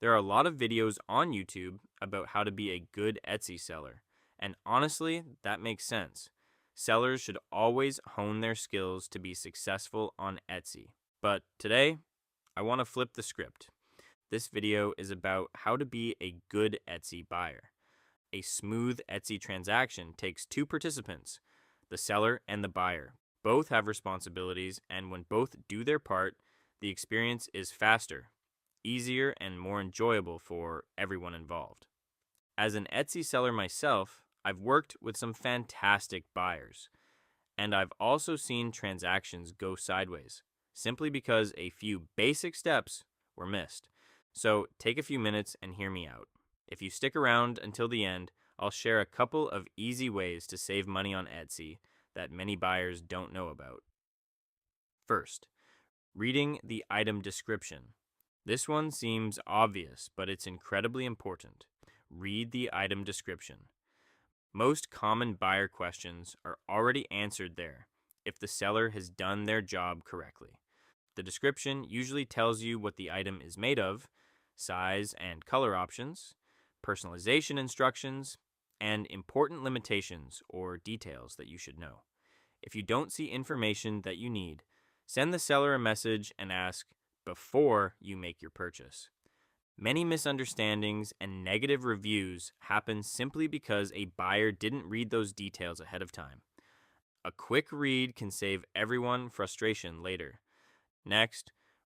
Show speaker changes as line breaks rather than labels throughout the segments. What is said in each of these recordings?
There are a lot of videos on YouTube about how to be a good Etsy seller, and honestly, that makes sense. Sellers should always hone their skills to be successful on Etsy. But today, I want to flip the script. This video is about how to be a good Etsy buyer. A smooth Etsy transaction takes two participants, the seller and the buyer. Both have responsibilities, and when both do their part, the experience is faster, easier, and more enjoyable for everyone involved. As an Etsy seller myself, I've worked with some fantastic buyers, and I've also seen transactions go sideways simply because a few basic steps were missed. So take a few minutes and hear me out. If you stick around until the end, I'll share a couple of easy ways to save money on Etsy that many buyers don't know about. First, reading the item description. This one seems obvious, but it's incredibly important. Read the item description. Most common buyer questions are already answered there if the seller has done their job correctly. The description usually tells you what the item is made of, size and color options, personalization instructions, and important limitations or details that you should know. If you don't see information that you need, send the seller a message and ask before you make your purchase. Many misunderstandings and negative reviews happen simply because a buyer didn't read those details ahead of time. A quick read can save everyone frustration later. Next,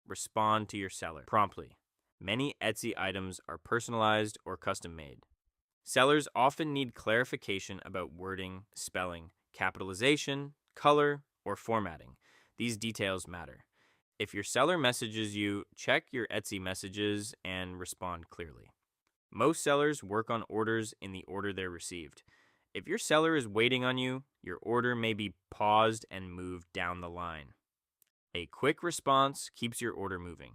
respond to your seller promptly. Many Etsy items are personalized or custom made. Sellers often need clarification about wording, spelling, capitalization, color, or formatting. These details matter. If your seller messages you, check your Etsy messages and respond clearly. Most sellers work on orders in the order they're received. If your seller is waiting on you, your order may be paused and moved down the line. A quick response keeps your order moving.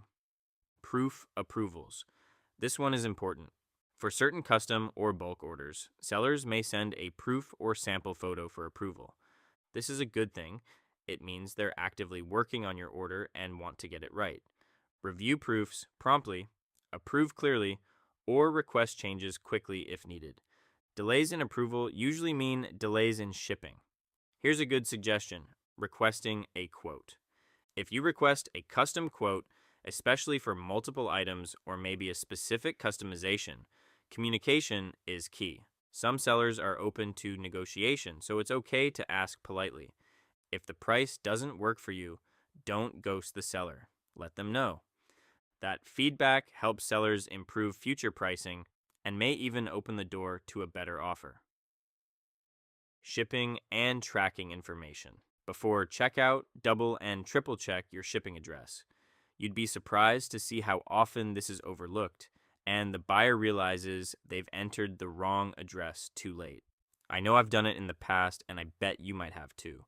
Proof approvals. This one is important. For certain custom or bulk orders, sellers may send a proof or sample photo for approval. This is a good thing. It means they're actively working on your order and want to get it right. Review proofs promptly, approve clearly, or request changes quickly if needed. Delays in approval usually mean delays in shipping. Here's a good suggestion: requesting a quote. If you request a custom quote, especially for multiple items or maybe a specific customization, communication is key. Some sellers are open to negotiation, so it's okay to ask politely. If the price doesn't work for you, don't ghost the seller. Let them know. That feedback helps sellers improve future pricing and may even open the door to a better offer. Shipping and tracking information. Before checkout, double and triple check your shipping address. You'd be surprised to see how often this is overlooked, and the buyer realizes they've entered the wrong address too late. I know I've done it in the past, and I bet you might have too.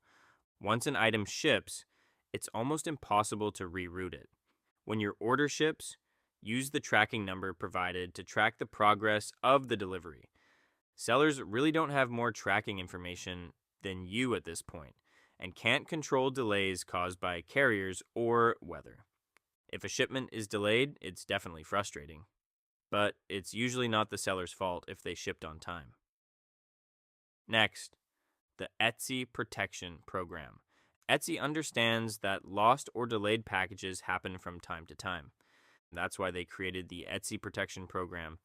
Once an item ships, it's almost impossible to reroute it. When your order ships, use the tracking number provided to track the progress of the delivery. Sellers really don't have more tracking information than you at this point and can't control delays caused by carriers or weather. If a shipment is delayed, it's definitely frustrating, but it's usually not the seller's fault if they shipped on time. Next, the Etsy Protection Program. Etsy understands that lost or delayed packages happen from time to time. That's why they created the Etsy Protection Program,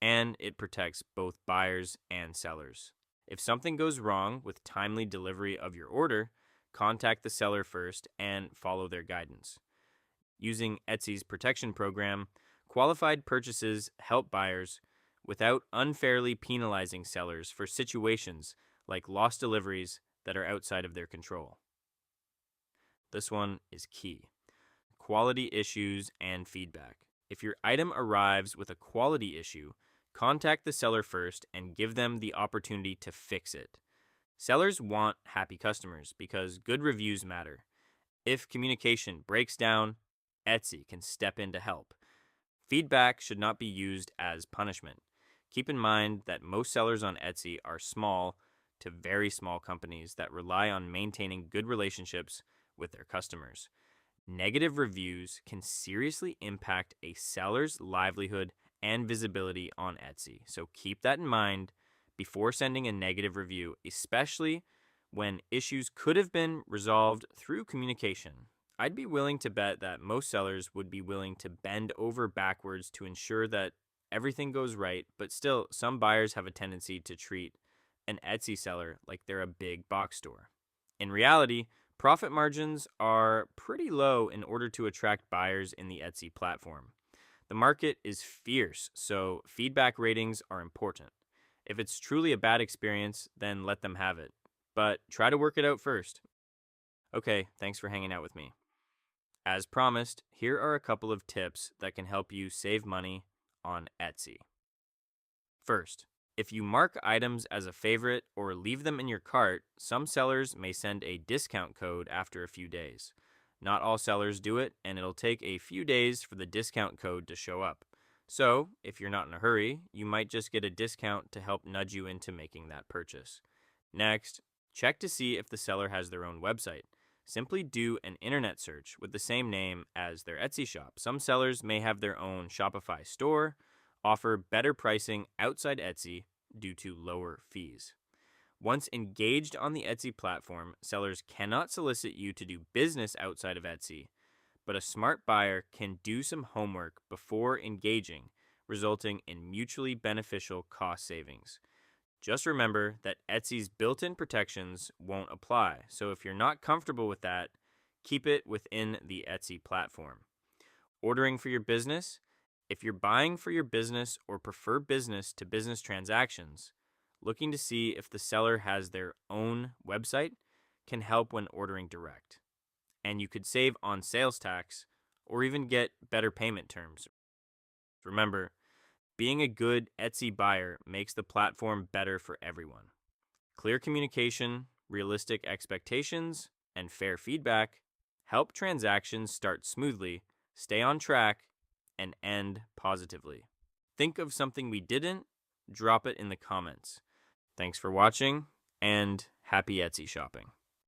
and it protects both buyers and sellers. If something goes wrong with timely delivery of your order, contact the seller first and follow their guidance. Using Etsy's protection program, qualified purchases help buyers without unfairly penalizing sellers for situations like lost deliveries that are outside of their control. This one is key. Quality issues and feedback. If your item arrives with a quality issue, contact the seller first and give them the opportunity to fix it. Sellers want happy customers because good reviews matter. If communication breaks down, Etsy can step in to help. Feedback should not be used as punishment. Keep in mind that most sellers on Etsy are small to very small companies that rely on maintaining good relationships with their customers. Negative reviews can seriously impact a seller's livelihood and visibility on Etsy. So keep that in mind before sending a negative review, especially when issues could have been resolved through communication. I'd be willing to bet that most sellers would be willing to bend over backwards to ensure that everything goes right, but still, some buyers have a tendency to treat an Etsy seller like they're a big box store. In reality, profit margins are pretty low in order to attract buyers in the Etsy platform. The market is fierce, so feedback ratings are important. If it's truly a bad experience, then let them have it. But try to work it out first. Okay, thanks for hanging out with me. As promised, here are a couple of tips that can help you save money on Etsy. First, if you mark items as a favorite or leave them in your cart, some sellers may send a discount code after a few days. Not all sellers do it, and it'll take a few days for the discount code to show up. So, if you're not in a hurry, you might just get a discount to help nudge you into making that purchase. Next, check to see if the seller has their own website. Simply do an internet search with the same name as their Etsy shop. Some sellers may have their own Shopify store, offer better pricing outside Etsy due to lower fees. Once engaged on the Etsy platform, sellers cannot solicit you to do business outside of Etsy, but a smart buyer can do some homework before engaging, resulting in mutually beneficial cost savings. Just remember that Etsy's built-in protections won't apply, so if you're not comfortable with that, keep it within the Etsy platform. Ordering for your business: if you're buying for your business or prefer business-to-business transactions, looking to see if the seller has their own website can help when ordering direct. And you could save on sales tax or even get better payment terms. Remember, being a good Etsy buyer makes the platform better for everyone. Clear communication, realistic expectations, and fair feedback help transactions start smoothly, stay on track, and end positively. Think of something we didn't? Drop it in the comments. Thanks for watching, and happy Etsy shopping.